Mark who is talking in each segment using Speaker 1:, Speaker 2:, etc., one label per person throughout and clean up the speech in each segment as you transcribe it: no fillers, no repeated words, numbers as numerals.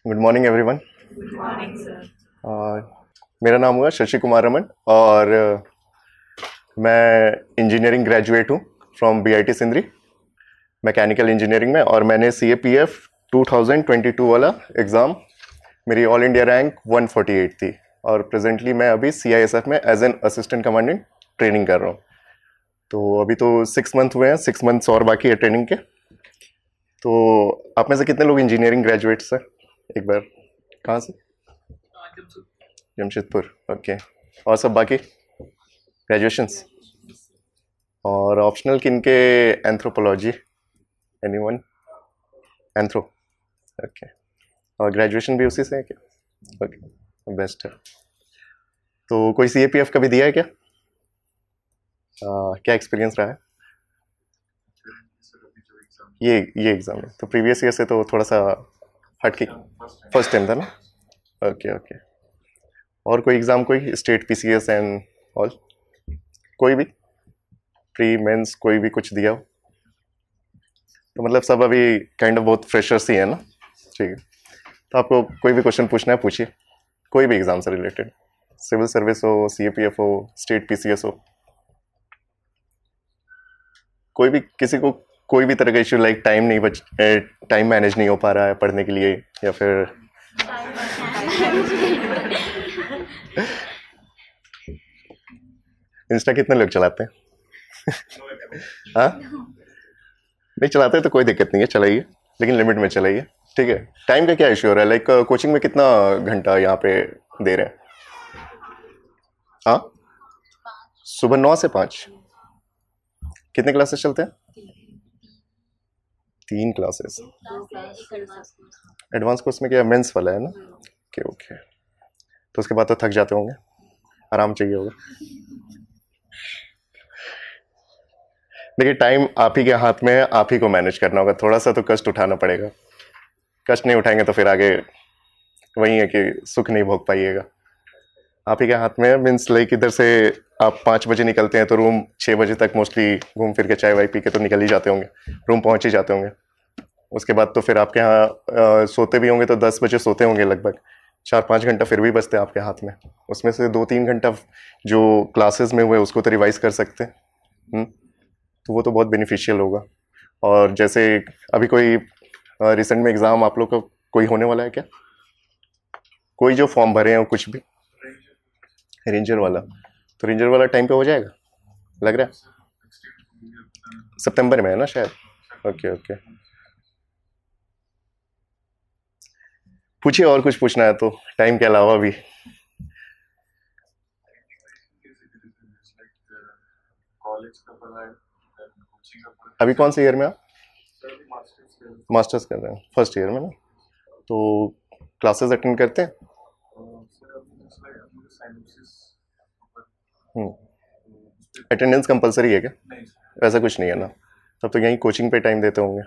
Speaker 1: Good morning everyone.
Speaker 2: Good morning sir.
Speaker 1: मेरा नाम हुआ शशि कुमार रमन और मैं इंजीनियरिंग ग्रेजुएट हूँ from BIT Sindri, mechanical engineering में। और मैंने सीएपीएफ 2022 वाला एग्ज़ाम, मेरी ऑल इंडिया रैंक 148 थी और प्रेजेंटली मैं अभी सीआईएसएफ में as an assistant commandant training कर रहा हूँ। तो अभी तो 6 मंथ हुए हैं, 6 मंथ्स और बाकी है ट्रेनिंग के। तो आप में से कितने लोग इंजीनियरिंग ग्रेजुएट्स हैं? एक बार, कहाँ से? जमशेदपुर। ओके। और सब बाकी ग्रेजुएशंस और ऑप्शनल किन के? Anthropology, anyone? Anthro, okay. और ग्रेजुएशन भी उसी से है क्या? ओके, बेस्ट है। तो कोई सीएपीएफ का भी दिया है क्या? क्या एक्सपीरियंस रहा है? ये एग्ज़ाम है तो प्रीवियस ईयर से तो थोड़ा सा हटके फर्स्ट टाइम था ना? Okay okay. और कोई एग्ज़ाम, कोई स्टेट पीसीएस एंड ऑल, कोई भी प्री मेंस कोई भी कुछ दिया हो? तो मतलब सब अभी काइंड ऑफ बहुत फ्रेशर्स ही है ना? ठीक है। तो आपको कोई भी क्वेश्चन पूछना है पूछिए, कोई भी एग्ज़ाम से रिलेटेड, सिविल सर्विस हो, सीएपीएफ हो, स्टेट पीसीएस हो, कोई भी, किसी को कोई भी तरह का इश्यू, लाइक टाइम मैनेज नहीं हो पा रहा है पढ़ने के लिए, या फिर इंस्टा कितने लोग चलाते हैं? हाँ, नहीं चलाते तो कोई दिक्कत नहीं है, चलाइए, लेकिन लिमिट में चलाइए, ठीक है। टाइम का क्या इश्यू हो रहा है? लाइक कोचिंग में कितना घंटा यहाँ पे दे रहे हैं? हाँ, सुबह 9 से 5। कितने क्लासेस चलते हैं? 3 क्लासेस। एडवांस कोर्स में क्या मेंस वाला है ना? Okay okay. तो उसके बाद तो थक जाते होंगे, आराम चाहिए होगा। देखिए, टाइम आप ही के हाथ में है, आप ही को मैनेज करना होगा। थोड़ा सा तो कष्ट उठाना पड़ेगा, कष्ट नहीं उठाएंगे तो फिर आगे वही है कि सुख नहीं भोग पाइएगा। आप ही के हाथ में है, मीन्स लाइक इधर से आप 5 बजे निकलते हैं तो रूम 6 बजे तक मोस्टली घूम फिर के चाय वाय पी के तो निकल ही जाते होंगे, रूम पहुंच ही जाते होंगे। उसके बाद तो फिर आपके यहाँ सोते भी होंगे तो 10 बजे सोते होंगे लगभग। 4-5 घंटा फिर भी बचते हैं आपके हाथ में, उसमें से 2-3 घंटा जो क्लासेस में हुए उसको तो रिवाइज कर सकते हैं। तो वो तो बहुत बेनिफिशियल होगा। और जैसे अभी कोई रिसेंट में एग्ज़ाम आप लोग का कोई होने वाला है क्या? कोई जो फॉर्म भरे हैं कुछ भी? रेंजर वाला, तो रेंजर वाला टाइम पे हो जाएगा लग रहा है? सितंबर में है ना शायद? Okay okay. पूछिए, और कुछ पूछना है तो टाइम के अलावा भी। अभी कौन से ईयर में आप? मास्टर्स कर रहे हैं, फर्स्ट ईयर में ना? तो क्लासेस अटेंड करते हैं? अटेंडेंस कंपलसरी है क्या? ऐसा कुछ नहीं है ना? तब तो यहीं कोचिंग पे टाइम देते होंगे।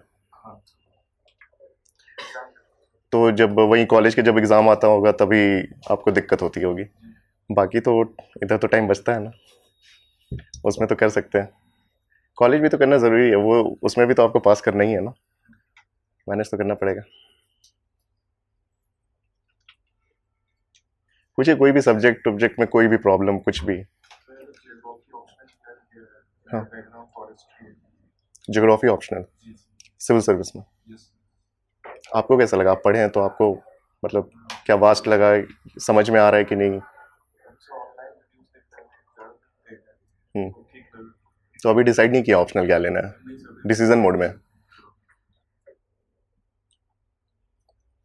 Speaker 1: तो जब वही कॉलेज के जब एग्ज़ाम आता होगा तभी आपको दिक्कत होती होगी, बाकी तो इधर तो टाइम बचता है ना, उसमें तो कर सकते हैं। कॉलेज भी तो करना ज़रूरी है, वो उसमें भी तो आपको पास करना ही है ना, मैनेज तो करना पड़ेगा। पूछिए, कोई भी सब्जेक्ट में कोई भी प्रॉब्लम, कुछ भी। हाँ, ज्योग्राफी ऑप्शनल सिविल सर्विस में। आपको कैसा लगा? आप पढ़े हैं तो आपको मतलब क्या वास्ट लगा, समझ में आ रहा है कि नहीं? तो अभी डिसाइड नहीं किया ऑप्शनल क्या लेना है, डिसीजन मोड में?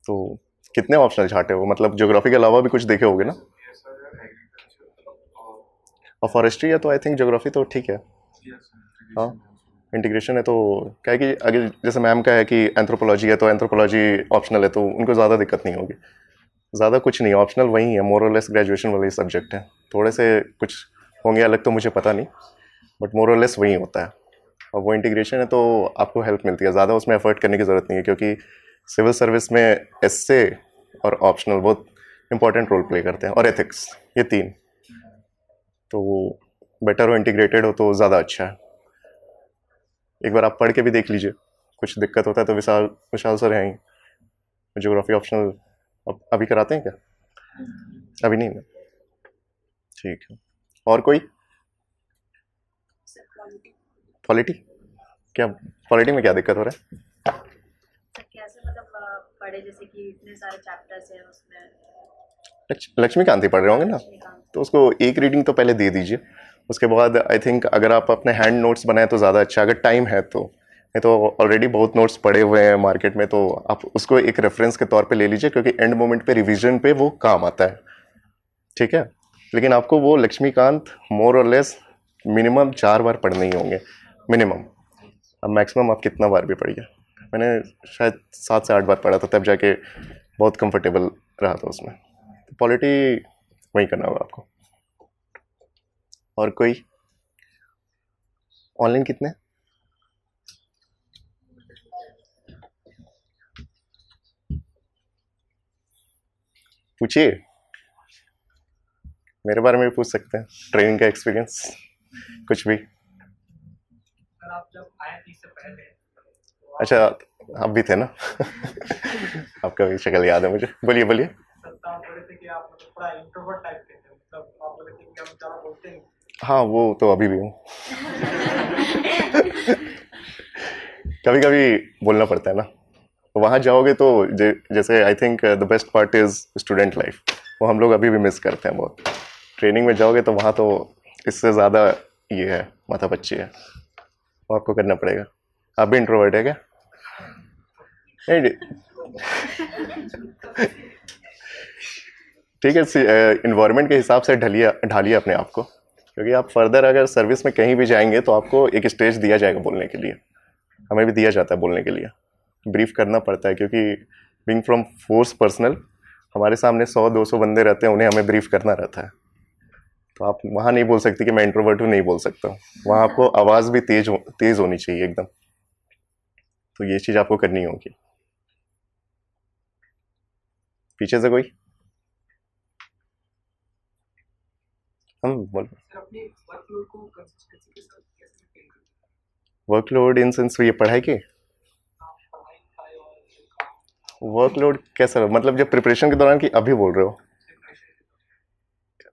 Speaker 1: तो कितने ऑप्शनल छाटे हो? मतलब ज्योग्राफी के अलावा भी कुछ देखे होगे ना? और फॉरेस्ट्री है तो आई थिंक ज्योग्राफी तो ठीक है। हाँ, इंटीग्रेशन है तो क्या है कि अगर जैसे मैम का है कि एंथ्रोपोलॉजी है तो एंथ्रोपोलॉजी ऑप्शनल है तो उनको ज़्यादा दिक्कत नहीं होगी। ज़्यादा कुछ नहीं, ऑप्शनल वही है, मोर और लेस ग्रेजुएशन वाले सब्जेक्ट हैं। थोड़े से कुछ होंगे अलग तो मुझे पता नहीं, बट मोर और लेस वही होता है। और वो इंटीग्रेशन है तो आपको हेल्प मिलती है, ज़्यादा उसमें एफर्ट करने की ज़रूरत नहीं है, क्योंकि सिविल सर्विस में एसए और ऑप्शनल बहुत इंपॉर्टेंट रोल प्ले करते हैं, और एथिक्स, ये 3। तो वो बेटर हो, इंटीग्रेटेड हो तो ज़्यादा अच्छा है। एक बार आप पढ़ के भी देख लीजिए, कुछ दिक्कत होता है तो विशाल विशाल सर हैं, ज्योग्राफी ऑप्शनल अब अभी कराते हैं क्या? अभी नहीं ना, ठीक है। और कोई? पॉलिटी? क्या पॉलिटी में क्या दिक्कत हो रहा है?
Speaker 2: कैसे मतलब पढ़े, जैसे कि इतने सारे चैप्टर्स हैं उसमें।
Speaker 1: लक्ष्मीकांत ही पढ़ रहे होंगे ना,
Speaker 2: लक्ष्मीकांत।
Speaker 1: तो उसको एक रीडिंग तो पहले दे दीजिए। उसके बाद आई थिंक अगर आप अपने हैंड नोट्स बनाए तो ज़्यादा अच्छा, अगर टाइम है तो। नहीं तो ऑलरेडी बहुत नोट्स पड़े हुए हैं मार्केट में, तो आप उसको एक रेफरेंस के तौर पे ले लीजिए, क्योंकि एंड मोमेंट पे रिवीजन पे वो काम आता है, ठीक है। लेकिन आपको वो लक्ष्मीकांत मोर और लेस मिनिमम 4 बार पढ़ने ही होंगे, मिनिमम। अब मैक्सिमम आप कितना बार भी पढ़िए। मैंने शायद 7 से 8 बार पढ़ा था, तब जाके बहुत कंफर्टेबल रहा था उसमें। पॉलिटी वही करना होगा आपको। और कोई? ऑनलाइन कितने? पूछिए, मेरे बारे में भी पूछ सकते हैं, ट्रेनिंग का एक्सपीरियंस कुछ भी।
Speaker 3: सर आप जब आए थे इससे पहले तो
Speaker 1: अच्छा, आप भी थे ना आपका भी शक्ल याद है मुझे। बोलिए बोलिए।
Speaker 3: सत्ता आप बोले थे कि आप मतलब थोड़ा इंट्रोवर्ट टाइप के थे, मतलब आप बोले थे कि हम ज़्यादा बोलते नहीं।
Speaker 1: हाँ, वो तो अभी भी हूँ कभी कभी बोलना पड़ता है ना। वहाँ जाओगे तो जैसे I think the best part is student life, वो हम लोग अभी भी मिस करते हैं बहुत। ट्रेनिंग में जाओगे तो वहाँ तो इससे ज़्यादा ये है, माथापच्ची है, वो आपको करना पड़ेगा। आप भी इंट्रोवर्ट है क्या? नहीं, ठीक है। इन्वायरमेंट के हिसाब से ढालिए अपने आप को, क्योंकि आप फर्दर अगर सर्विस में कहीं भी जाएंगे तो आपको एक स्टेज दिया जाएगा बोलने के लिए। हमें भी दिया जाता है बोलने के लिए, ब्रीफ करना पड़ता है, क्योंकि बीइंग फ्रॉम फोर्स पर्सनल हमारे सामने 100-200 बंदे रहते हैं, उन्हें हमें ब्रीफ करना रहता है। तो आप वहाँ नहीं बोल सकती कि मैं इंट्रोवर्ट हूँ, नहीं बोल सकता हूँ। वहाँ आपको आवाज़ भी तेज होनी चाहिए एकदम। तो ये चीज़ आपको करनी होगी। पीछे से कोई? हम बोल
Speaker 3: सर अपने वर्कलोड को कंसिस्टेंसी के साथ कैसे मेंटेन करते
Speaker 1: वर्कलोड इन सेंस ये पढ़ाई के
Speaker 3: हैं? आप पढ़ाई लिखाई और ये काम
Speaker 1: वर्कलोड कैसा, मतलब जब प्रिपरेशन के दौरान कि अभी बोल रहे हो?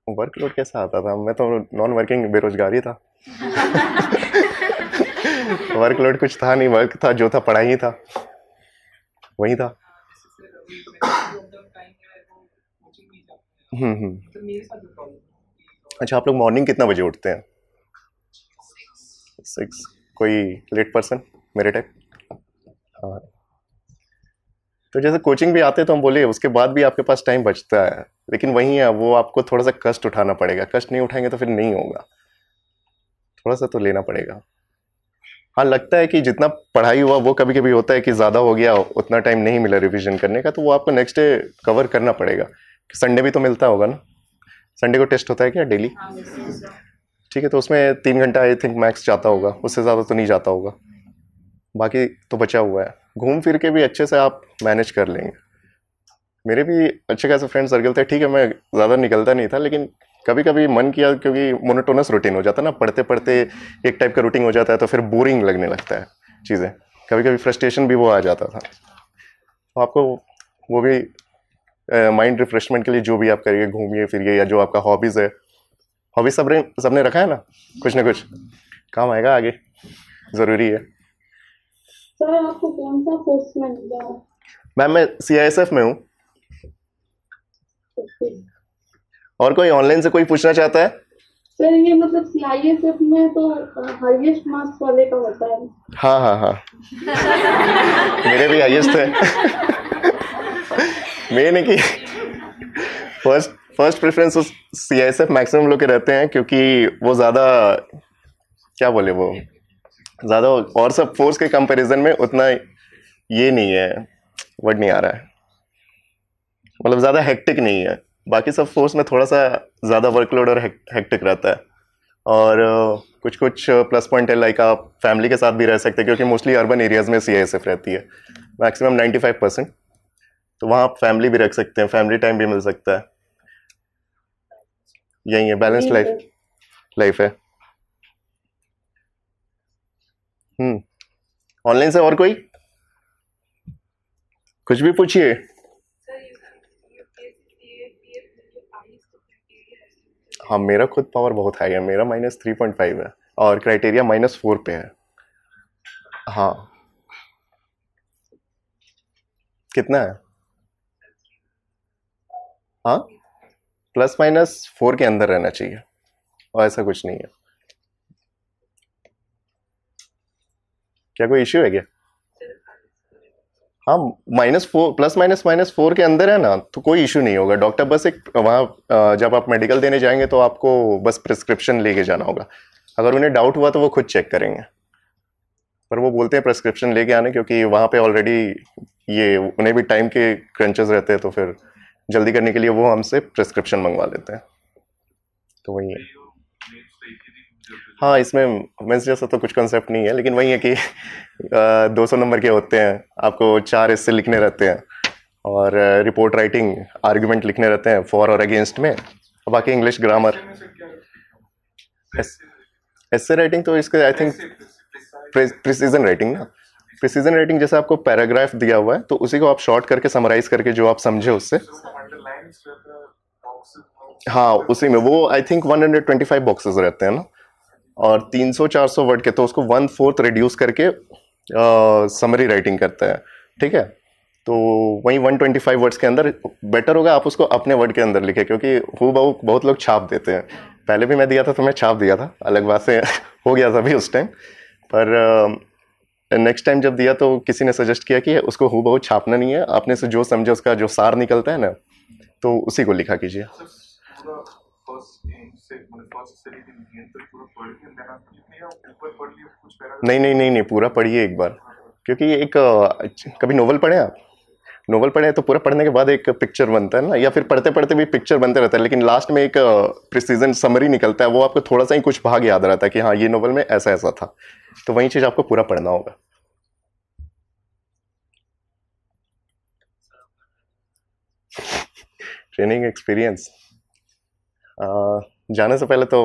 Speaker 1: वर्कलोड कैसा आता था? मैं तो नॉन वर्किंग बेरोजगार ही था वर्कलोड कुछ था नहीं, वर्क था जो था पढ़ाई ही था, वही था।
Speaker 3: जैसे सर अभी मैंने ऑफ द टाइम है वो कोचिंग भी जाते हैं, मतलब मेरे साथ जो प्रॉब्लम है
Speaker 1: अच्छा, आप लोग मॉर्निंग कितना बजे उठते हैं? 6? कोई लेट पर्सन मेरे टाइप? हाँ, तो जैसे कोचिंग भी आते हैं तो हम बोले उसके बाद भी आपके पास टाइम बचता है, लेकिन वही है, वो आपको थोड़ा सा कष्ट उठाना पड़ेगा। कष्ट नहीं उठाएंगे तो फिर नहीं होगा, थोड़ा सा तो लेना पड़ेगा। हाँ, लगता है कि जितना पढ़ाई हुआ वो कभी कभी होता है कि ज़्यादा हो गया, उतना टाइम नहीं मिला रिवीजन करने का, तो वो आपको नेक्स्ट डे कवर करना पड़ेगा। संडे भी तो मिलता होगा ना? संडे को टेस्ट होता है क्या डेली? ठीक है, तो उसमें 3 घंटा आई थिंक मैक्स जाता होगा, उससे ज़्यादा तो नहीं जाता होगा। बाकी तो बचा हुआ है, घूम फिर के भी अच्छे से आप मैनेज कर लेंगे। मेरे भी अच्छे खासे फ्रेंड सर्कल थे, ठीक है, मैं ज़्यादा निकलता नहीं था, लेकिन कभी कभी मन किया, क्योंकि मोनोटोनस रूटीन हो जाता है ना, पढ़ते पढ़ते एक टाइप का रूटीन हो जाता है, तो फिर बोरिंग लगने लगता है चीज़ें। कभी कभी फ्रस्ट्रेशन भी वो आ जाता था। तो आपको वो भी माइंड रिफ्रेशमेंट के लिए जो भी आप करिए, घूमिए फिरिए, या जो आपका हॉबीज़ है, हॉबी सबने रखा है ना, कुछ ना कुछ काम आएगा आगे, ज़रूरी है।
Speaker 4: सर आपको कौन सा कोर्स में मिला है?
Speaker 1: मैम मैं CISF में हूँ। और कोई ऑनलाइन से कोई पूछना चाहता है?
Speaker 4: सर ये मतलब CISF में तो हाईएस्ट मार्क्स वाले का होता है।
Speaker 1: हाँ हाँ हाँ मेरे भी हाईएस्ट है मेन है कि फर्स्ट प्रेफरेंस CISF मैक्सिमम लोग के रहते हैं, क्योंकि वो ज़्यादा क्या बोले, वो ज़्यादा और सब फोर्स के कंपैरिजन में उतना ये नहीं है, वर्ड नहीं आ रहा है, मतलब ज़्यादा हेक्टिक नहीं है। बाकी सब फोर्स में थोड़ा सा ज़्यादा वर्कलोड और हेक्टिक रहता है। और कुछ कुछ प्लस पॉइंट है, लाइक आप फैमिली के साथ भी रह सकते हैं, क्योंकि मोस्टली अर्बन एरियाज़ में CISF रहती है, मैक्सिमम 95%। तो वहाँ आप फैमिली भी रख सकते हैं, फैमिली टाइम भी मिल सकता है। यही है, बैलेंस्ड लाइफ है। ऑनलाइन से और कोई कुछ भी पूछिए।
Speaker 3: सर ये
Speaker 1: हाँ मेरा खुद पावर बहुत हाई है, मेरा -3.5 है और क्राइटेरिया -4 पे है। हाँ कितना है? हाँ +- 4 के अंदर रहना चाहिए और ऐसा कुछ नहीं है। क्या कोई इश्यू है क्या? हाँ -4 के अंदर है ना तो कोई इशू नहीं होगा। डॉक्टर बस एक वहाँ जब आप मेडिकल देने जाएंगे तो आपको बस प्रिस्क्रिप्शन लेके जाना होगा। अगर उन्हें डाउट हुआ तो वो खुद चेक करेंगे, पर वो बोलते हैं प्रिस्क्रिप्शन लेके आने, क्योंकि वहाँ पे ऑलरेडी ये उन्हें भी टाइम के क्रंचेस रहते हैं, तो फिर जल्दी करने के लिए वो हमसे प्रिस्क्रिप्शन मंगवा लेते हैं। तो वही है। हाँ इसमें मेंस जैसा तो कुछ कंसेप्ट नहीं है, लेकिन वही है कि 200 नंबर के होते हैं, आपको 4 हिस्से लिखने रहते हैं और रिपोर्ट राइटिंग आर्गुमेंट लिखने रहते हैं फॉर और अगेंस्ट में, और बाकी इंग्लिश ग्रामर। एस्से राइटिंग तो इसके आई थिंक प्रिसीजन राइटिंग ना, प्रिसीजन राइटिंग जैसे आपको पैराग्राफ दिया हुआ है तो उसी को आप शॉर्ट करके समराइज करके जो आप समझे उससे, हाँ उसी में वो आई थिंक 125 बॉक्सेस रहते हैं ना, और 300-400 वर्ड के, तो उसको 1/4 रिड्यूस करके समरी राइटिंग करता है। ठीक है, तो वही 125 वर्ड्स के अंदर बेटर होगा आप उसको अपने वर्ड के अंदर लिखे, क्योंकि हूबहू बहुत लोग छाप देते हैं। पहले भी मैं दिया था तो मैं छाप दिया था, अलग बात से हो गया था भी उस टाइम, पर नेक्स्ट टाइम जब दिया तो किसी ने सजेस्ट किया कि उसको हूबहू छापना नहीं है, आपने से जो समझे उसका जो सार निकलता है ना तो उसी को लिखा कीजिए। नहीं नहीं नहीं नहीं, पूरा पढ़िए एक बार, क्योंकि ये एक कभी नोवेल पढ़े आप? नोवेल पढ़े तो पूरा पढ़ने के बाद एक पिक्चर बनता है ना, या फिर पढ़ते पढ़ते भी पिक्चर बनते रहता है, लेकिन लास्ट में एक प्रिसीजन समरी निकलता है, वो आपको थोड़ा सा ही कुछ भाग याद रहता है कि हाँ ये नोवेल में ऐसा ऐसा था। तो वही चीज़ आपको पूरा पढ़ना होगा। ट्रेनिंग एक्सपीरियंस जाने से पहले तो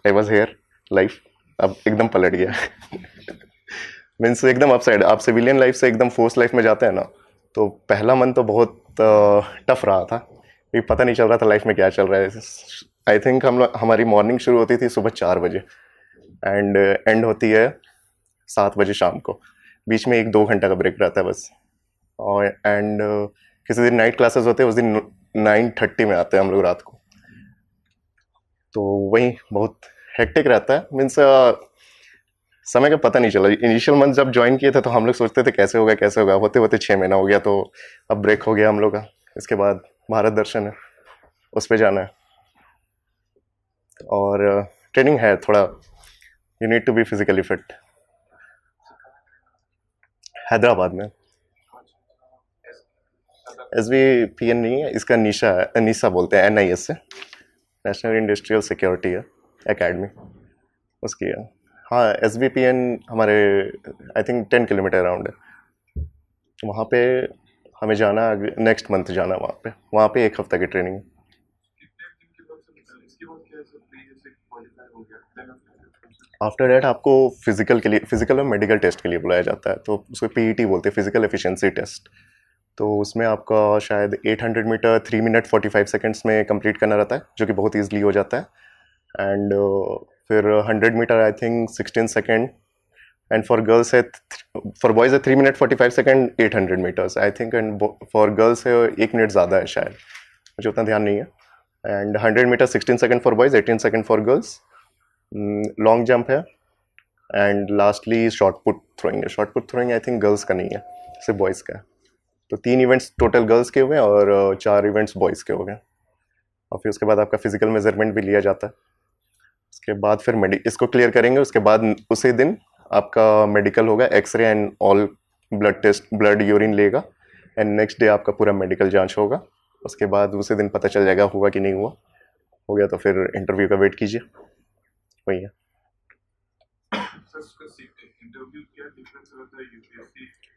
Speaker 1: आई वॉज हेयर लाइफ, अब एकदम पलट गया मीन्स एकदम अपसाइड। आप सिविलियन लाइफ से एकदम फोर्स लाइफ में जाते हैं ना, तो पहला मन तो बहुत टफ रहा था, क्योंकि पता नहीं चल रहा था लाइफ में क्या चल रहा है। आई थिंक हमारी मॉर्निंग शुरू होती थी सुबह 4 बजे एंड एंड होती है 7 बजे शाम को, बीच में 1-2 घंटा का ब्रेक रहता है बस। और एंड किसी दिन नाइट क्लासेस होते हैं, उस दिन 9:30 में आते हैं हम लोग रात को, तो वही बहुत हेक्टिक रहता है। मीन्स समय का पता नहीं चला। इनिशियल मंथ जब ज्वाइन किए थे तो हम लोग सोचते थे कैसे होगा कैसे होगा, होते होते 6 महीना हो गया, तो अब ब्रेक हो गया हम लोग का। इसके बाद भारत दर्शन है, उस पर जाना है, और ट्रेनिंग है थोड़ा, you need to be physically fit. Hyderabad में SVPN नहीं है, इसका निशा है, निशा बोलते हैं, NIS से, नेशनल इंडस्ट्रियल सिक्योरिटी है एकेडमी, उसकी है। हाँ SVPN हमारे आई थिंक 10 किलोमीटर अराउंड है, वहाँ पे हमें जाना, नेक्स्ट मंथ जाना वहाँ पे 1 हफ्ते की ट्रेनिंग है। आफ्टर डेट आपको फिजिकल के लिए, फिजिकल और मेडिकल टेस्ट के लिए बुलाया जाता है, तो उसको PET बोलते हैं, फिजिकल एफिशिएंसी टेस्ट। तो उसमें आपका शायद 800 मीटर 3 मिनट 45 सेकेंड्स में कंप्लीट करना रहता है, जो कि बहुत ईजिली हो जाता है। एंड फिर 100 metre I think 16 second, and for girls है, फॉर बॉयज़ है 3 minute 45 second 800 metres I think, and for girls है 1 मिनट ज़्यादा है शायद, मुझे उतना ध्यान नहीं है। And 100 metre 16 second for boys, 18 second for girls. Long jump है, and lastly shot put throwing है। Shot put throwing I think girls का नहीं है, सिर्फ बॉयज़ का है। तो 3 इवेंट्स टोटल गर्ल्स के हुए और 4 इवेंट्स बॉयज़ के हो गए, और फिर उसके बाद आपका फिजिकल मेजरमेंट भी लिया जाता है। उसके बाद फिर इसको क्लियर करेंगे, उसके बाद उसी दिन आपका मेडिकल होगा, X ray and all blood test, blood urine लेगा, एंड नेक्स्ट डे आपका पूरा मेडिकल जांच होगा। उसके बाद उसी दिन पता चल जाएगा हुआ कि नहीं हुआ, हो गया तो फिर इंटरव्यू का वेट कीजिए, वही है।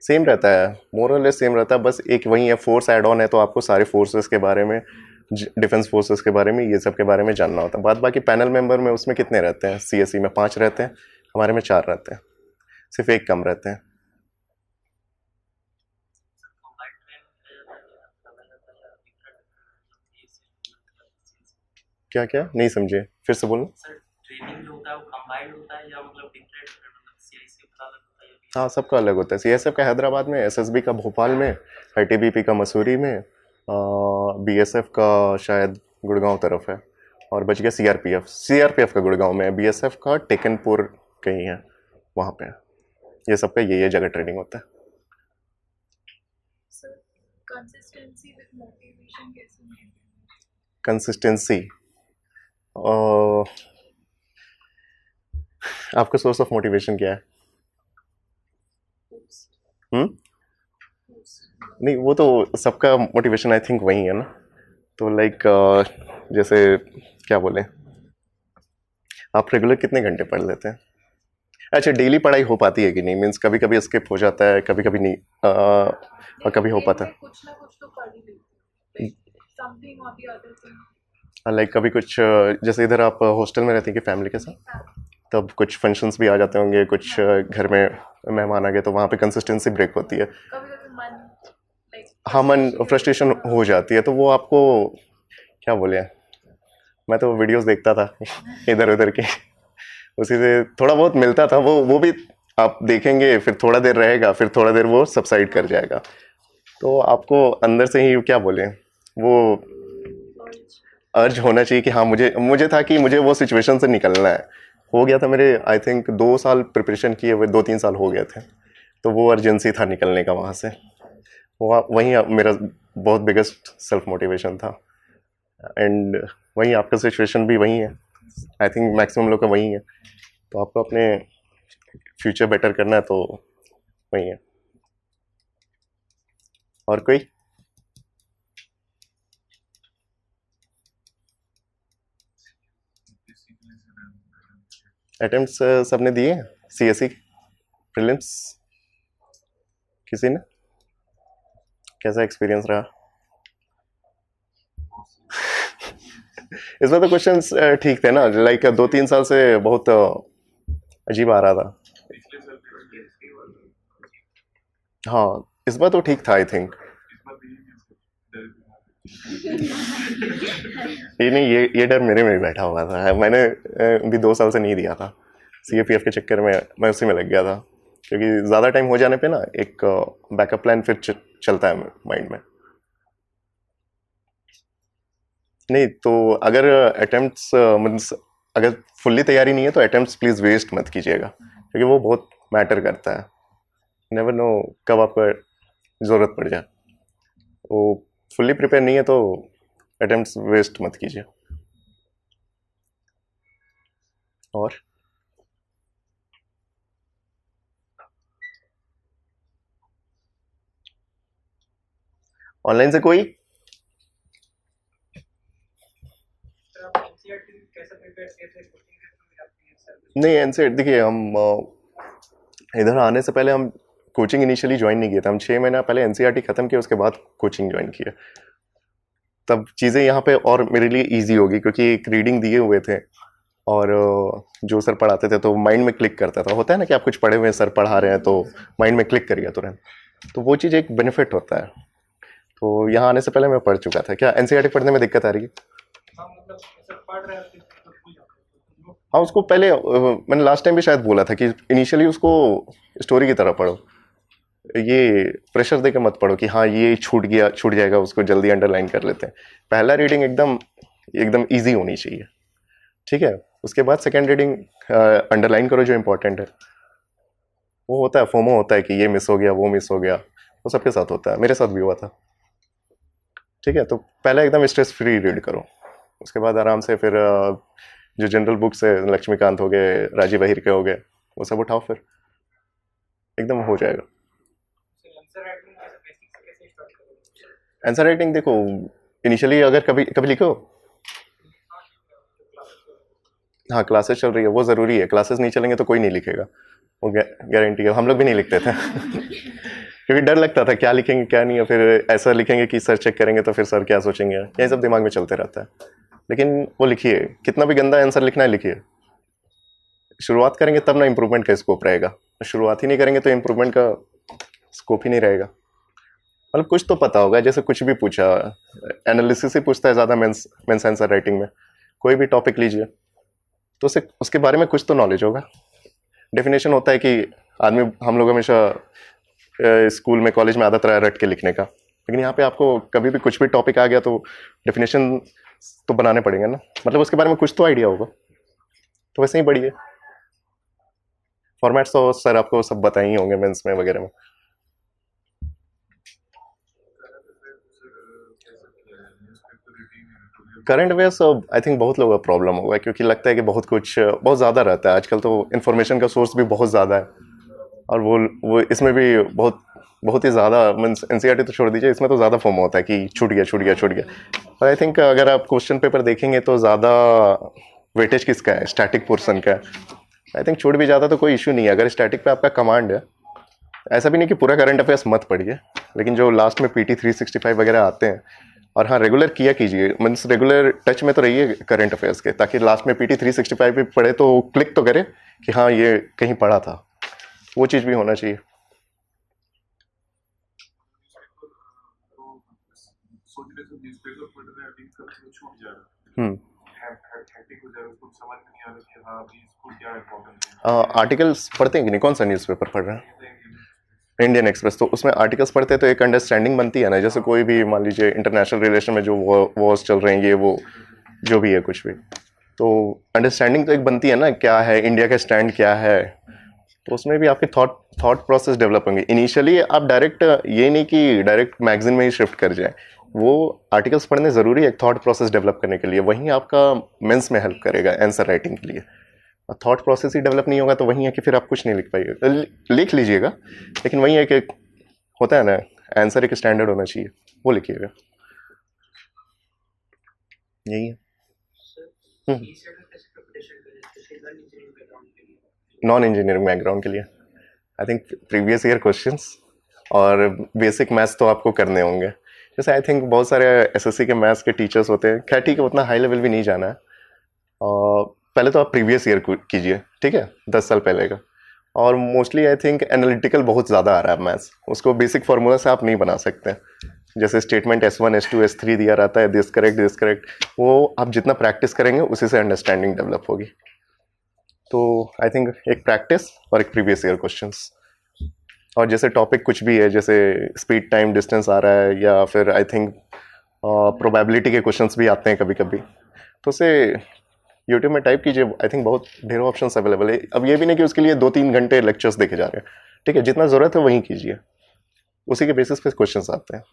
Speaker 1: सेम रहता है, मोर और लेस सेम रहता है, बस एक वही है फोर्स ऐड ऑन है, तो आपको सारे फोर्सेस के बारे में, डिफेंस फोर्सेस के बारे में, ये सब के बारे में जानना होता है। बाद बाकी पैनल मेंबर में उसमें कितने रहते हैं, CSE में 5 रहते हैं, हमारे में 4 रहते हैं, सिर्फ एक कम रहते हैं। क्या क्या नहीं समझे, फिर से बोलना।
Speaker 5: सर ट्रेनिंग जो होता है वो कंबाइंड होता है या मतलब डिफरेंट, मतलब सीआईएसएफ का अलग होता है या
Speaker 1: हाँ, सबका अलग होता है। सीएसएफ का हैदराबाद में, एसएसबी का भोपाल में, आईटीबीपी का मसूरी में, बीएसएफ का शायद गुड़गांव तरफ है, और बच गया सीआरपीएफ का गुड़गांव में है, बीएसएफ का टेकनपुर कहीं है, वहाँ पे है। ये सबका ये जगह ट्रेनिंग होता है।
Speaker 6: सर कंसिस्टेंसी विद मोटिवेशन कैसे maintain?
Speaker 1: कंसिस्टेंसी, आपका सोर्स ऑफ मोटिवेशन क्या है? हम्म नहीं, वो तो सबका मोटिवेशन आई थिंक वही है ना। तो लाइक जैसे क्या बोले, आप रेगुलर कितने घंटे पढ़ लेते हैं? अच्छा, डेली पढ़ाई हो पाती है कि नहीं, मीन्स कभी कभी स्किप हो जाता है, कभी कभी नहीं, और कभी हो पाता है।
Speaker 6: कुछ ना कुछ तो कर ही लेते हैं, समथिंग और द अदर थिंग।
Speaker 1: लाइक कभी कुछ जैसे इधर आप हॉस्टल में रहती हैं कि फैमिली के साथ, तब कुछ फंक्शंस भी आ जाते होंगे, कुछ घर में मेहमान आ गए, तो वहाँ पे कंसिस्टेंसी ब्रेक होती है।
Speaker 6: कभी कभी मन लाइक
Speaker 1: हाँ, मन फ्रस्ट्रेशन हो जाती है, तो वो आपको क्या बोले, मैं तो वीडियोस देखता था इधर उधर के, उसी से थोड़ा बहुत मिलता था। वो भी आप देखेंगे, फिर थोड़ा देर रहेगा, फिर थोड़ा देर वो सबसाइड कर जाएगा। तो आपको अंदर से ही क्या बोले, वो अर्ज होना चाहिए कि हाँ, मुझे था कि मुझे वो सिचुएशन से निकलना है। हो गया था मेरे, आई थिंक 2 साल प्रिपरेशन किए हुए, 2-3 साल हो गए थे, तो वो अर्जेंसी था निकलने का वहाँ से। वहीं मेरा बहुत बिगेस्ट सेल्फ मोटिवेशन था। एंड वहीं आपका सिचुएशन भी वही है, आई थिंक मैक्सिमम लोग का वही है। तो आपको अपने फ्यूचर बेटर करना है, तो वही है। और कोई अटेम्प्ट्स सबने दिए सीएससी प्रीलिम्स? किसी ने? कैसा एक्सपीरियंस रहा? इस बार तो क्वेश्चंस ठीक थे ना, लाइक 2-3 साल से बहुत अजीब आ रहा था। हाँ, इस बार तो ठीक था आई थिंक। ये नहीं, ये डर मेरे में भी बैठा हुआ था। मैंने भी 2 साल से नहीं दिया था, सीएपीएफ के चक्कर में मैं उसी में लग गया था, क्योंकि ज़्यादा टाइम हो जाने पे ना एक बैकअप प्लान फिर चलता है माइंड में। नहीं तो अगर अटेम्प्ट्स मीन्स अगर फुल्ली तैयारी नहीं है तो अटेम्प्ट्स प्लीज़ वेस्ट मत कीजिएगा, क्योंकि वो बहुत मैटर करता है। नेवर नो कब आपको ज़रूरत पड़ जाए। वो फुल्ली प्रिपेयर नहीं है तो अटेम्प्ट्स वेस्ट मत कीजिए। और ऑनलाइन से कोई?
Speaker 3: सर आप एनसीईआरटी कैसे प्रिपेयर किए थे, कोचिंग के थ्रू या फिर सर?
Speaker 1: नहीं, एनसीईआरटी देखिए, हम इधर आने से पहले हम कोचिंग इनिशियली ज्वाइन नहीं किए थे। हम 6 महीना पहले एनसीईआरटी ख़त्म किया, उसके बाद कोचिंग ज्वाइन किया। तब चीज़ें यहाँ पे और मेरे लिए इजी होगी, क्योंकि एक रीडिंग दिए हुए थे और जो सर पढ़ाते थे तो माइंड में क्लिक करता था। होता है ना कि आप कुछ पढ़े हुए हैं, सर पढ़ा रहे हैं तो माइंड में क्लिक कर गया तुरंत, तो वो चीज़ एक बेनिफिट होता है। तो यहाँ आने से पहले मैं पढ़ चुका था। क्या एनसीईआरटी पढ़ने में दिक्कत आ रही है?
Speaker 3: हाँ मतलब सर पढ़ रहे थे तो भूल जाते हैं।
Speaker 1: हाँ, उसको पहले मैंने लास्ट टाइम भी शायद बोला था कि इनिशियली उसको स्टोरी की तरह पढ़ो, ये प्रेशर दे के मत पढ़ो कि हाँ ये छूट जाएगा, उसको जल्दी अंडरलाइन कर लेते हैं। पहला रीडिंग एकदम ईजी होनी चाहिए, ठीक है। उसके बाद सेकेंड रीडिंग अंडरलाइन करो जो इम्पोर्टेंट है। वो होता है, फोमो होता है कि ये मिस हो गया, वो मिस हो गया, वो सबके साथ होता है, मेरे साथ भी हुआ था, ठीक है। तो पहले एकदम स्ट्रेस फ्री रीड करो, उसके बाद आराम से फिर जो जनरल बुक्स है, लक्ष्मीकांत हो गए, राजीव अहिर के हो गए, वो सब उठाओ, फिर एकदम हो जाएगा।
Speaker 3: सर आंसर राइटिंग कैसे बेसिक से कैसे स्टार्ट करोगे?
Speaker 1: आंसर राइटिंग देखो, इनिशियली अगर कभी लिखो, हाँ क्लासेस चल रही है वो ज़रूरी है। क्लासेस नहीं चलेंगे तो कोई नहीं लिखेगा, वो गारंटी है। हम लोग भी नहीं लिखते थे क्योंकि डर लगता था क्या लिखेंगे क्या नहीं, और फिर ऐसा लिखेंगे कि सर चेक करेंगे तो फिर सर क्या सोचेंगे, यही सब दिमाग में चलते रहता है। लेकिन वो लिखिए, कितना भी गंदा आंसर लिखना है लिखिए। शुरुआत करेंगे तब ना इम्प्रूवमेंट का स्कोप रहेगा, शुरुआत ही नहीं करेंगे तो इम्प्रूवमेंट का स्कोप ही नहीं रहेगा। मतलब कुछ तो पता होगा, जैसे कुछ भी पूछा, एनालिसिस ही पूछता है ज़्यादा मेंस आंसर राइटिंग में, कोई भी टॉपिक लीजिए तो उसे उसके बारे में कुछ तो नॉलेज होगा। डेफिनेशन होता है कि आदमी, हम लोग हमेशा स्कूल में कॉलेज में आदत रहा है रट के लिखने का, लेकिन यहाँ पे आपको कभी भी कुछ भी टॉपिक आ गया तो डेफिनेशन तो बनाने पड़ेंगे ना, मतलब उसके बारे में कुछ तो आइडिया होगा। तो वैसे ही बढ़िए फॉर्मेट्स तो सर आपको सब बताए ही होंगे मेंस में वगैरह में। करंट अफेयर्स आई थिंक बहुत लोगों का प्रॉब्लम होगा, क्योंकि लगता है कि बहुत ज़्यादा रहता है आजकल, तो इन्फॉर्मेशन का सोर्स भी बहुत ज़्यादा है, और वो इसमें भी बहुत ही ज़्यादा मीन्स एनसीईआरटी तो छोड़ दीजिए, इसमें तो ज़्यादा फॉर्म होता है कि छूट गया। और आई थिंक अगर आप क्वेश्चन पेपर देखेंगे तो ज़्यादा वेटेज किसका है, स्टैटिक पोर्सन का है। आई थिंक छूट भी ज़्यादा तो कोई इशू नहीं है अगर स्टैटिक पे आपका कमांड है। ऐसा भी नहीं कि पूरा करंट अफेयर्स मत पढ़िए, लेकिन जो लास्ट में PT 365 वगैरह आते हैं, और हाँ रेगुलर किया कीजिए, मीन्स रेगुलर टच में तो रहिए करंट अफेयर्स के, ताकि लास्ट में PT 365 भी पढ़े तो क्लिक तो करे कि हाँ ये कहीं पढ़ा था, वो चीज़ भी होना चाहिए। आर्टिकल्स पढ़ते हैं कि नहीं? कौन सा न्यूज़पेपर पढ़ रहे हैं? Indian express. तो उसमें आर्टिकल्स पढ़ते हैं तो एक अंडरस्टैंडिंग बनती है ना, जैसे कोई भी मान लीजिए इंटरनेशनल रिलेशन में जो वॉर्स चल रहे हैं, ये वो जो भी है कुछ भी, तो अंडरस्टैंडिंग तो एक बनती है ना, क्या है इंडिया का स्टैंड क्या है, तो उसमें भी आपके थॉट प्रोसेस डेवलप होंगे। इनिशियली आप डायरेक्ट ये नहीं कि डायरेक्ट मैगजीन में ही शिफ्ट कर जाए, वो आर्टिकल्स पढ़ने ज़रूरी है एक थॉट प्रोसेस डेवलप करने के लिए, वहीं आपका मेंस में हेल्प करेगा आंसर राइटिंग के लिए। थॉट प्रोसेस ही डेवलप नहीं होगा तो वहीं है कि फिर आप कुछ नहीं लिख पाइएगा। लिख लीजिएगा, लेकिन वहीं एक होता है ना, आंसर एक स्टैंडर्ड होना चाहिए, वो लिखिएगा। यही है। नॉन इंजीनियरिंग बैकग्राउंड के लिए I think previous year questions और बेसिक मैथ्स तो आपको करने होंगे। जैसे आई थिंक बहुत सारे SSC के मैथ्स के टीचर्स होते हैं, खैर ठीक है, उतना हाई लेवल भी नहीं जाना है। पहले तो आप प्रीवियस ईयर कीजिए, ठीक है, 10 साल पहले का। और मोस्टली आई थिंक एनालिटिकल बहुत ज़्यादा आ रहा है मैथ्स, उसको बेसिक फार्मूला से आप नहीं बना सकते। जैसे स्टेटमेंट S1 S2 S3 दिया रहता है, दिस करेक्ट, वो आप जितना प्रैक्टिस करेंगे उसी से अंडरस्टैंडिंग डेवलप होगी। तो आई थिंक एक प्रैक्टिस और एक प्रीवियस ईयर क्वेश्चंस, और जैसे टॉपिक कुछ भी है, जैसे स्पीड टाइम डिस्टेंस आ रहा है, या फिर आई थिंक प्रोबेबिलिटी के क्वेश्चंस भी आते हैं कभी कभी, तो उसे यूट्यूब में टाइप कीजिए। आई थिंक बहुत ढेरों ऑप्शंस अवेलेबल है। अब ये भी नहीं कि उसके लिए 2-3 घंटे लेक्चर्स देखे जा रहे हैं, ठीक है, जितना ज़रूरत है वहीं कीजिए, उसी के बेसिस पे क्वेश्चंस आते हैं।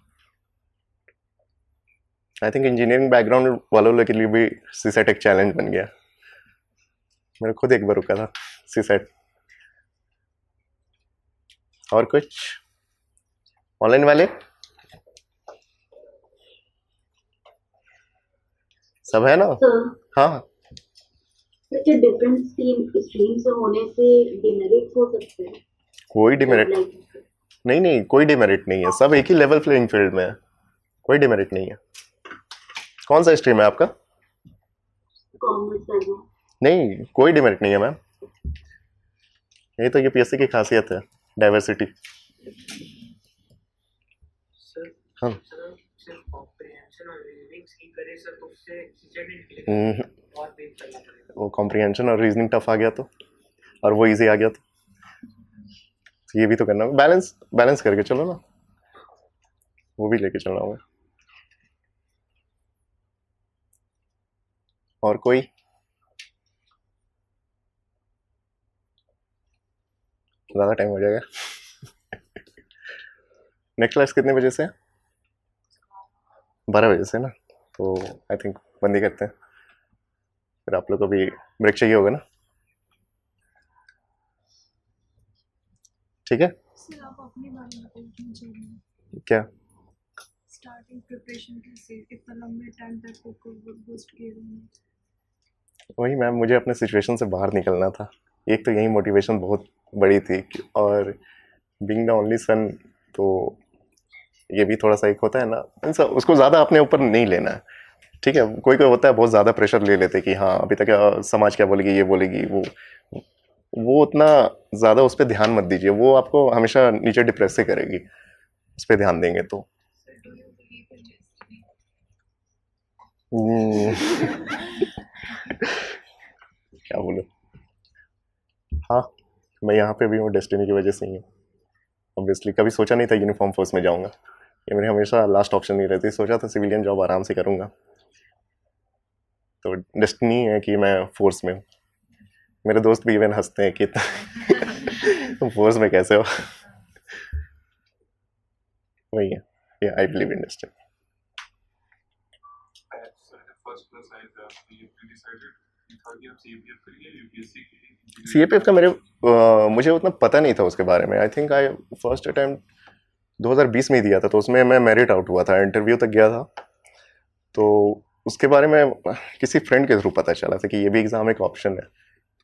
Speaker 1: आई थिंक इंजीनियरिंग बैकग्राउंड वालों के लिए भी सीसेट एक चैलेंज बन गया। मैंने खुद एक बार रुका था सीसेट। और कुछ ऑनलाइन वाले सब है ना? हाँ,
Speaker 4: डिफरेंट स्ट्रीम से होने से डिमेरिट हो सकते हैं?
Speaker 1: कोई डिमेरिट नहीं, कोई डिमेरिट नहीं है, सब एक ही लेवल प्लेइंग फील्ड में है, कोई डिमेरिट नहीं है। कौन सा स्ट्रीम है आपका?
Speaker 4: कॉमर्स।
Speaker 1: नहीं, कोई डिमेरिट नहीं है मैम, यही तो UPSC की खासियत है, डाइवर्सिटी। हाँ, वो कॉम्प्रिहेंशन और रीजनिंग टफ आ गया तो, और वो इजी आ गया तो ये भी तो करना होगा, बैलेंस करके चलो ना, वो भी लेके चलना होगा। और कोई? ज़्यादा टाइम हो जाएगा। नेक्स्ट क्लास कितने बजे से है? 12 बजे से ना, तो आई थिंक बंदी करते हैं, फिर आप लोग को भी ब्रेक चाहिए होगा ना, ठीक है?
Speaker 6: सर आप अपने बारे में पूछना चाहिए,
Speaker 1: क्या
Speaker 6: स्टार्टिंग प्रिपरेशन कैसे इतना लंबे टाइम तक को बूस्ट किए हुए?
Speaker 1: वही मैम, मुझे अपने सिचुएशन से बाहर निकलना था, एक तो यही मोटिवेशन बहुत बड़ी थी, और बीइंग द ओनली सन, तो ये भी थोड़ा सा एक होता है ना, उसको ज़्यादा अपने ऊपर नहीं लेना है, ठीक है? कोई होता है बहुत ज़्यादा प्रेशर ले लेते कि हाँ अभी तक समाज क्या बोलेगी, ये बोलेगी, वो उतना ज़्यादा उस पर ध्यान मत दीजिए, वो आपको हमेशा नीचे डिप्रेस ही करेगी, उस पर ध्यान देंगे तो। क्या बोलूं। हाँ, मैं यहाँ पे भी हूँ डेस्टिनी की वजह से ही हूँ। ऑब्वियसली कभी सोचा नहीं था यूनिफॉर्म फोर्स में जाऊँगा, ये मेरी हमेशा लास्ट ऑप्शन नहीं रहती। सोचा था सिविलियन जॉब आराम से करूँगा, तो डेस्टिनी है कि मैं फोर्स में हूँ। मेरे दोस्त भी इवन हंसते हैं कि तुम फोर्स में कैसे हो। वही है, या I believe in destiny.
Speaker 7: First plus आई था, you decided you thought कि आप CAPF करिए UPSC के लिए?
Speaker 1: CAPF का मुझे उतना पता नहीं था उसके बारे में। I think I first attempt 2020 में ही दिया था, तो उसमें मैं मेरिट आउट हुआ था, इंटरव्यू तक गया था। तो उसके बारे में किसी फ्रेंड के थ्रू पता चला था कि ये भी एग्ज़ाम एक ऑप्शन है।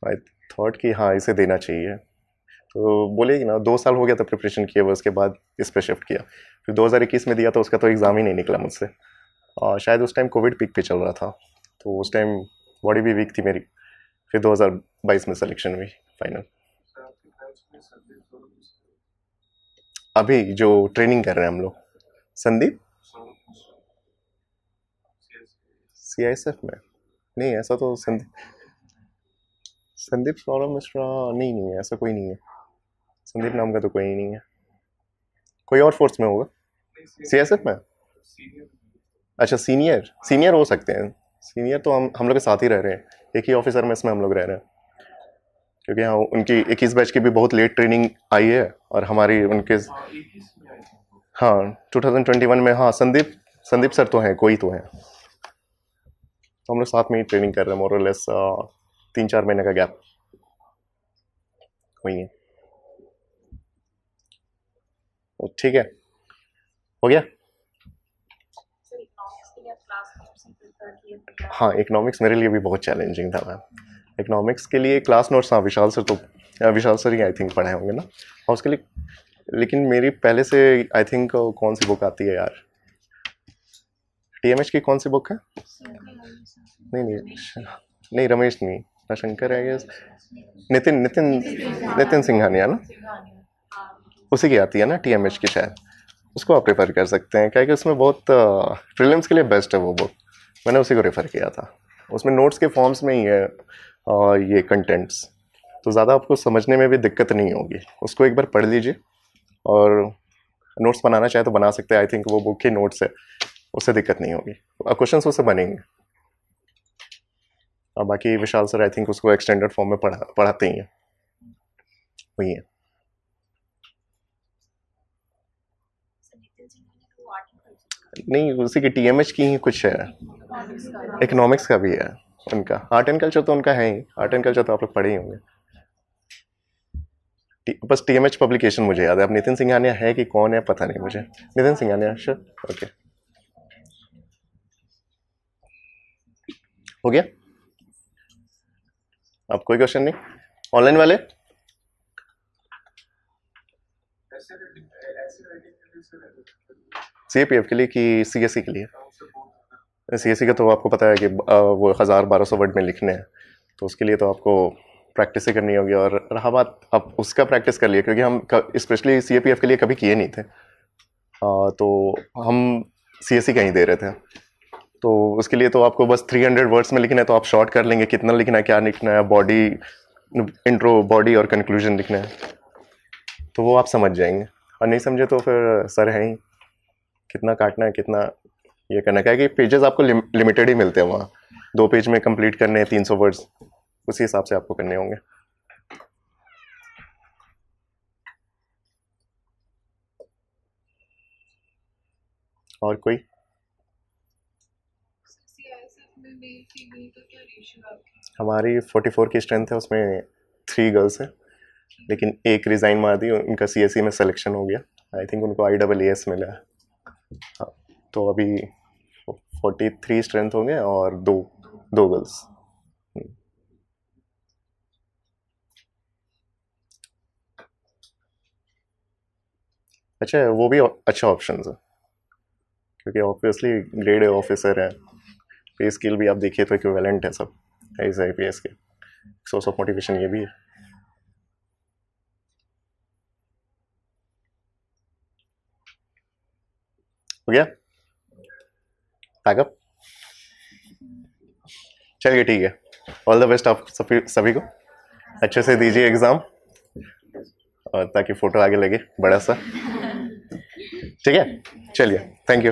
Speaker 1: आई थॉट कि हाँ इसे देना चाहिए। तो बोले कि ना 2 साल हो गया था प्रिपरेशन किए हुए, उसके बाद इस पर शिफ्ट किया। फिर 2021 में दिया तो उसका तो एग्ज़ाम ही नहीं निकला मुझसे। और शायद उस टाइम कोविड पीक पे चल रहा था, तो उस टाइम बॉडी भी वीक थी मेरी। फिर 2022 में सिलेक्शन हुई फाइनल। अभी जो ट्रेनिंग कर रहे हैं हम लोग, संदीप CISF में नहीं, ऐसा तो संदीप सौरभ मिश्रा नहीं है, ऐसा कोई नहीं है। संदीप नाम का तो कोई नहीं है, कोई और फोर्स में होगा। CISF में अच्छा, सीनियर हो सकते हैं। सीनियर तो हम लोग के साथ ही रह रहे हैं, एक ही ऑफिसर में इसमें हम लोग रह रहे हैं। क्योंकि हाँ उनकी 21 बैच की भी बहुत लेट ट्रेनिंग आई है, और हमारी उनके हाँ 2021 में। हाँ संदीप सर तो हैं, कोई तो हैं। तो हम लोग साथ में ही ट्रेनिंग कर रहे हैं, मोर और लेस 3-4 महीने का गैप वही है। तो ठीक है, हो गया।
Speaker 2: सर इकोनॉमिक्स के लिए आप क्लास नोट्स ही प्रिपेयर किए थे?
Speaker 1: हाँ, इकोनॉमिक्स मेरे लिए भी बहुत चैलेंजिंग था मैम। इकोनॉमिक्स के लिए क्लास नोट्स, हाँ विशाल सर ही आई थिंक पढ़ाए होंगे ना। और उसके लिए लेकिन मेरी पहले से आई थिंक कौन सी बुक आती है यार, TMH की कौन सी बुक है? नहीं रमेश नहीं, शंकर है, नितिन सिंघानिया ना, उसी की आती है ना TMH की शायद। उसको आप रेफ़र कर सकते हैं, क्या कि उसमें बहुत प्रीलिम्स के लिए बेस्ट है वो बुक। मैंने उसी को रेफ़र किया था। उसमें नोट्स के फॉर्म्स में ही है ये कंटेंट्स, तो ज़्यादा आपको समझने में भी दिक्कत नहीं होगी। उसको एक बार पढ़ लीजिए, और नोट्स बनाना चाहे तो बना सकते हैं। आई थिंक वो बुक के नोट्स है, उससे दिक्कत नहीं होगी, क्वेश्चंस उससे बनेंगे। और बाकी विशाल सर आई थिंक उसको एक्सटेंडेड फॉर्म में पढ़ाते ही हैं, वही है।
Speaker 2: सर नितिन सिंह ने तो आर्ट एंड कल्चर
Speaker 1: नहीं, उसी की TMH की ही कुछ है, इकोनॉमिक्स का भी है उनका। आर्ट एंड कल्चर तो उनका है ही, आर्ट एंड कल्चर तो आप लोग पढ़े ही होंगे। बस TMH पब्लिकेशन मुझे याद है। अब नितिन सिंघानिया है कि कौन है पता नहीं मुझे। Nitin Singhania, sure, okay. हो गया? अब कोई क्वेश्चन नहीं? ऑनलाइन वाले CAPF के लिए कि CSE के लिए? CSE का तो आपको पता है कि वो 1000-1200 वर्ड में लिखने हैं, तो उसके लिए तो आपको प्रैक्टिस ही करनी होगी। और रहा बात, आप उसका प्रैक्टिस कर लिए, क्योंकि हम स्पेशली CAPF के लिए कभी किए नहीं थे। तो हम CSE का ही दे रहे थे, तो उसके लिए तो आपको बस 300 वर्ड्स में लिखना है। तो आप शॉर्ट कर लेंगे, कितना लिखना है, क्या लिखना है, बॉडी, इंट्रो, बॉडी और कंक्लूजन लिखना है, तो वो आप समझ जाएंगे। और नहीं समझे तो फिर सर हैं ही, कितना काटना है, कितना ये करना है। क्या कि पेजेस आपको लिमिटेड ही मिलते हैं वहाँ, 2 पेज में कंप्लीट करने हैं 300 वर्ड्स, उसी हिसाब से आपको करने होंगे। और कोई? हमारी 44 की स्ट्रेंथ है, उसमें 3 गर्ल्स हैं, लेकिन एक रिज़ाइन मार दी, उनका CSE में सिलेक्शन हो गया। आई थिंक उनको IAAS मिला है। हाँ, तो अभी 43 स्ट्रेंथ होंगे और दो गर्ल्स। अच्छा है, वो भी अच्छा ऑप्शन है, क्योंकि ऑब्वियसली ग्रेड ऑफिसर है, पे स्किल भी आप देखिए तो इक्विवेलेंट है सब IPS के। सोर्स ऑफ मोटिवेशन ये भी है। हो गया पैकअप? चलिए ठीक है। ऑल द बेस्ट आप सभी को, अच्छे से दीजिए एग्ज़ाम और ताकि फ़ोटो आगे लगे बड़ा सा। ठीक है, चलिए, थैंक यू।